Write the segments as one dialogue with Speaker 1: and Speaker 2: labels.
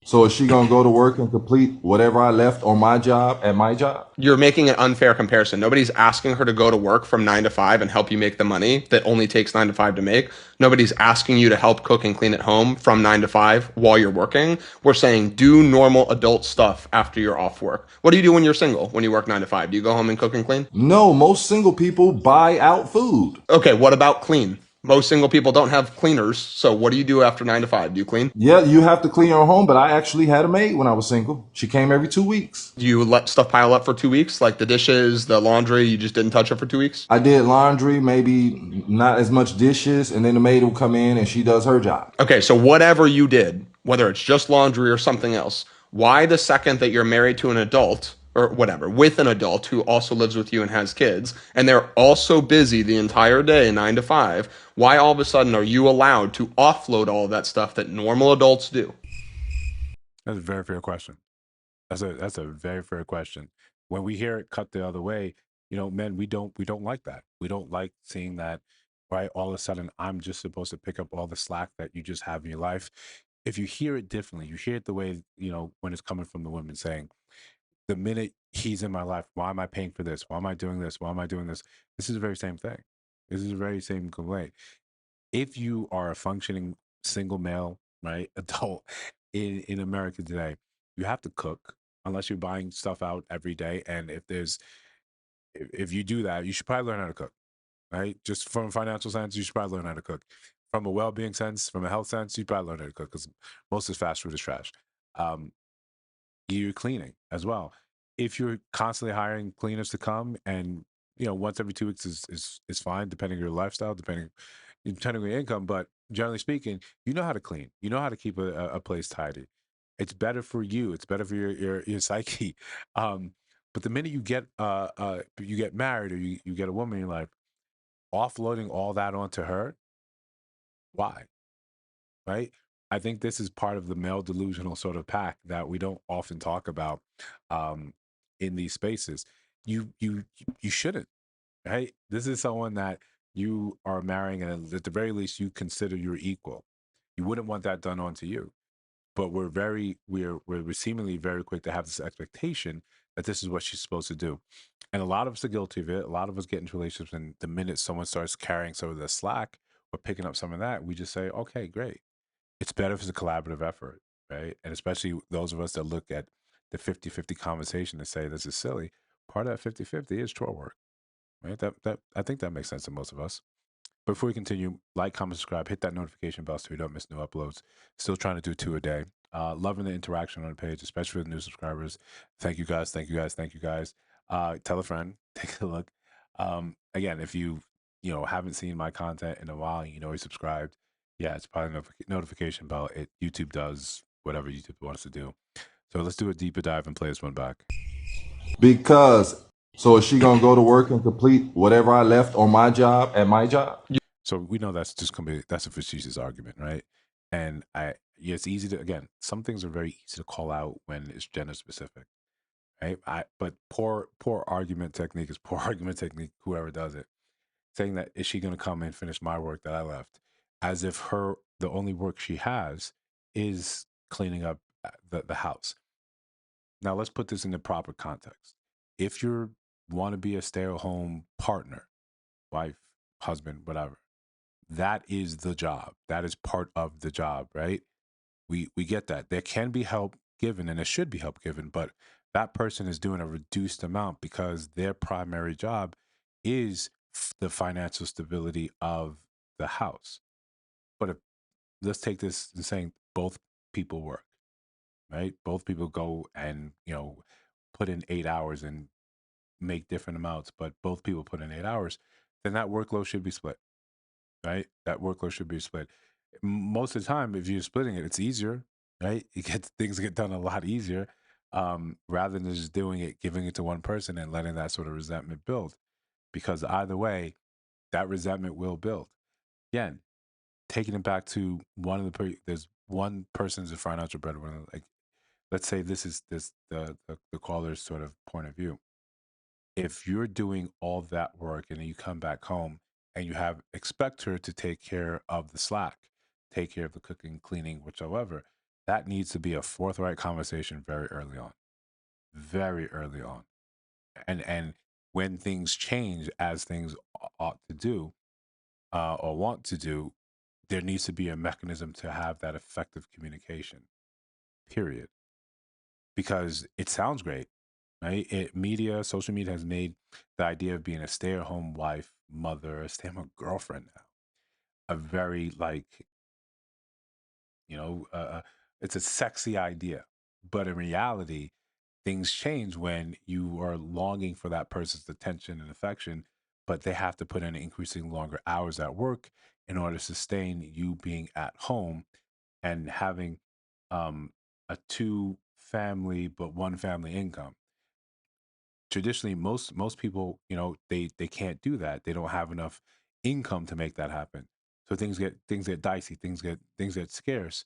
Speaker 1: So is she gonna go to work and complete whatever I left on my job at my job?
Speaker 2: You're making an unfair comparison. Nobody's asking her to go to work from 9 to 5 and help you make the money that only takes 9 to 5 to make. Nobody's asking you to help cook and clean at home from 9 to 5 while you're working. We're saying do normal adult stuff after you're off work. What do you do when you're single, when you work 9 to 5? Do you go home and cook and clean?
Speaker 1: No, most single people buy out food.
Speaker 2: Okay, what about clean? Most single people don't have cleaners. So what do you do after 9 to 5? Do you clean?
Speaker 1: Yeah, you have to clean your home, but I actually had a maid when I was single. She came every 2 weeks.
Speaker 2: Do you let stuff pile up for 2 weeks, like the dishes, the laundry? You just didn't touch it for 2 weeks?
Speaker 1: I did laundry, maybe not as much dishes, and then the maid will come in and she does her job.
Speaker 2: Okay, so whatever you did, whether it's just laundry or something else, why the second that you're married to an adult or whatever, with an adult who also lives with you and has kids, and they're also busy the entire day, 9 to 5, why all of a sudden are you allowed to offload all of that stuff that normal adults do?
Speaker 3: That's a very fair question. That's a very fair question. When we hear it cut the other way, men, we don't like that. We don't like seeing that, right? All of a sudden, I'm just supposed to pick up all the slack that you just have in your life. If you hear it differently, you hear it the way, when it's coming from the women saying, the minute he's in my life, why am I paying for this? Why am I doing this? Why am I doing this? This is the very same thing. This is the very same complaint. If you are a functioning single male, right, adult in America today, you have to cook unless you're buying stuff out every day. And if you do that, you should probably learn how to cook, right? Just from a financial sense, you should probably learn how to cook. From a well-being sense, from a health sense, you probably learn how to cook because most of fast food is trash. Um, you're cleaning as well. If you're constantly hiring cleaners to come and once every 2 weeks is fine, depending on your lifestyle, depending on your income. But generally speaking, you know how to clean. You know how to keep a place tidy. It's better for you. It's better for your psyche. Um, but the minute you get married or you get a woman in your life, offloading all that onto her, why? Right? I think this is part of the male delusional sort of pack that we don't often talk about um, in these spaces. You shouldn't, right? This is someone that you are marrying, and at the very least, you consider your equal. You wouldn't want that done onto you. But we're seemingly very quick to have this expectation that this is what she's supposed to do, and a lot of us are guilty of it. A lot of us get into relationships, and the minute someone starts carrying some of the slack or picking up some of that, we just say, "Okay, great." It's better if it's a collaborative effort, right? And especially those of us that look at the 50-50 conversation and say this is silly, part of that 50-50 is chore work, right? That I think that makes sense to most of us. Before we continue, like, comment, subscribe, hit that notification bell so you don't miss new uploads. Still trying to do 2 a day. Loving the interaction on the page, especially with new subscribers. Thank you guys. Thank you guys. Thank you guys. Tell a friend. Take a look. Again, if you haven't seen my content in a while, and you're subscribed. Yeah, it's probably notification bell. YouTube does whatever YouTube wants to do. So let's do a deeper dive and play this one back.
Speaker 1: Because so is she gonna go to work and complete whatever I left on my job at my job?
Speaker 3: So we know that's just gonna be that's a facetious argument, right? And yeah, it's easy to again, some things are very easy to call out when it's gender specific, right? But poor argument technique is poor argument technique. Whoever does it, saying that is she gonna come and finish my work that I left, as if the only work she has is cleaning up the house. Now let's put this in the proper context. If you want to be a stay-at-home partner, wife, husband, whatever, that is the job. That is part of the job, right? We get that. There can be help given and there should be help given, but that person is doing a reduced amount because their primary job is the financial stability of the house. But if, let's take this and saying both people work, right? Both people go and, put in 8 hours and make different amounts, but both people put in 8 hours, then that workload should be split, right? That workload should be split. Most of the time, if you're splitting it, it's easier, right? Things get done a lot easier, rather than just doing it, giving it to one person and letting that sort of resentment build. Because either way, that resentment will build. Again, taking it back to there's one person's a financial breadwinner. Like, let's say this is the caller's sort of point of view. If you're doing all that work and then you come back home and you have expect her to take care of the slack, take care of the cooking, cleaning, whichever, that needs to be a forthright conversation very early on, very early on. And when things change, as things ought to do, or want to do, there needs to be a mechanism to have that effective communication, period. Because it sounds great, right? Social media has made the idea of being a stay-at-home wife, mother, a stay-at-home girlfriend now a very like, you know, it's a sexy idea. But in reality, things change when you are longing for that person's attention and affection, but they have to put in increasing longer hours at work in order to sustain you being at home and having a two family but one family income. Traditionally, most people, they can't do that. They don't have enough income to make that happen. So things get dicey, things get scarce.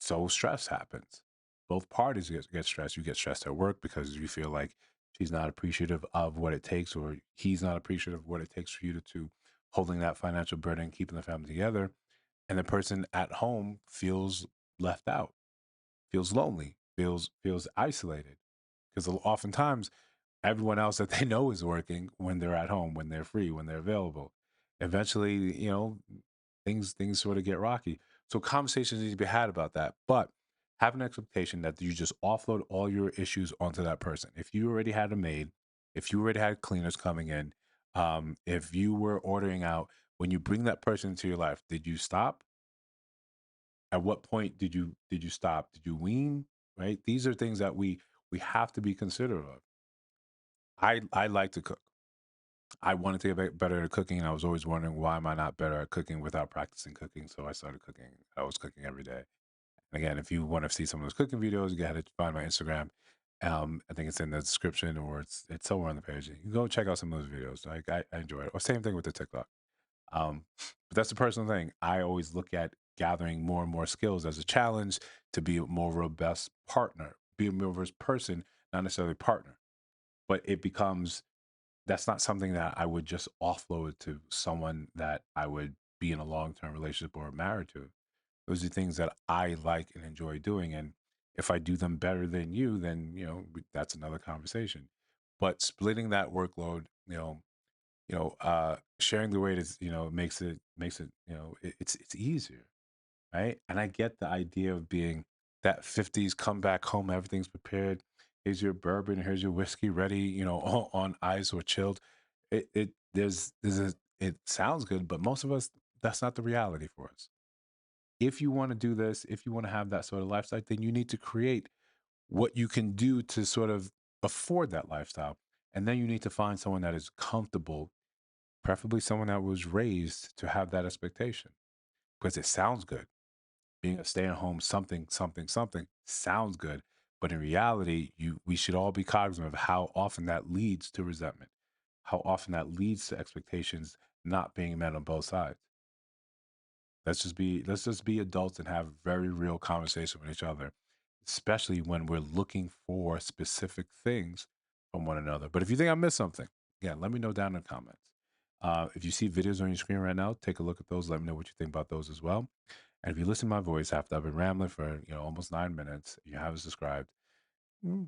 Speaker 3: So stress happens. Both parties get stressed. You get stressed at work because you feel like she's not appreciative of what it takes, or he's not appreciative of what it takes for you to holding that financial burden, keeping the family together. And the person at home feels left out, feels lonely, feels isolated. Because oftentimes everyone else that they know is working when they're at home, when they're free, when they're available. Eventually, things sort of get rocky. So conversations need to be had about that. But have an expectation that you just offload all your issues onto that person. If you already had a maid, if you already had cleaners coming in, if you were ordering out, when you bring that person into your life, did you stop? At what point did you stop? Did you wean? Right? These are things that we have to be considerate of. I like to cook. I wanted to get better at cooking, and I was always wondering why am I not better at cooking without practicing cooking. So I started cooking. I was cooking every day. And again, if you want to see some of those cooking videos, you got to find my Instagram. I think it's in the description or it's somewhere on the page. You can go check out some of those videos. Like I enjoy it. Or same thing with the TikTok. But that's a personal thing. I always look at gathering more and more skills as a challenge to be a more robust partner, be a more robust person, not necessarily partner. But it becomes that's not something that I would just offload to someone that I would be in a long term relationship or married to. Those are things that I like and enjoy doing. And if I do them better than you, then, that's another conversation. But splitting that workload, sharing the weight is, makes it, it's easier. Right. And I get the idea of being that 50s come back home, everything's prepared. Here's your bourbon, here's your whiskey ready, on ice or chilled. It sounds good, but most of us, that's not the reality for us. If you want to do this, if you want to have that sort of lifestyle, then you need to create what you can do to sort of afford that lifestyle. And then you need to find someone that is comfortable, preferably someone that was raised to have that expectation because it sounds good. Being a stay-at-home something, something, something sounds good. But in reality, we should all be cognizant of how often that leads to resentment, how often that leads to expectations not being met on both sides. Let's just be adults and have very real conversation with each other, especially when we're looking for specific things from one another. But if you think I missed something, again, let me know down in the comments. If you see videos on your screen right now, take a look at those. Let me know what you think about those as well. And if you listen to my voice after I've been rambling for almost 9 minutes, you haven't subscribed,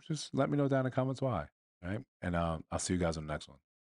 Speaker 3: just let me know down in the comments why. Right, and I'll see you guys on the next one.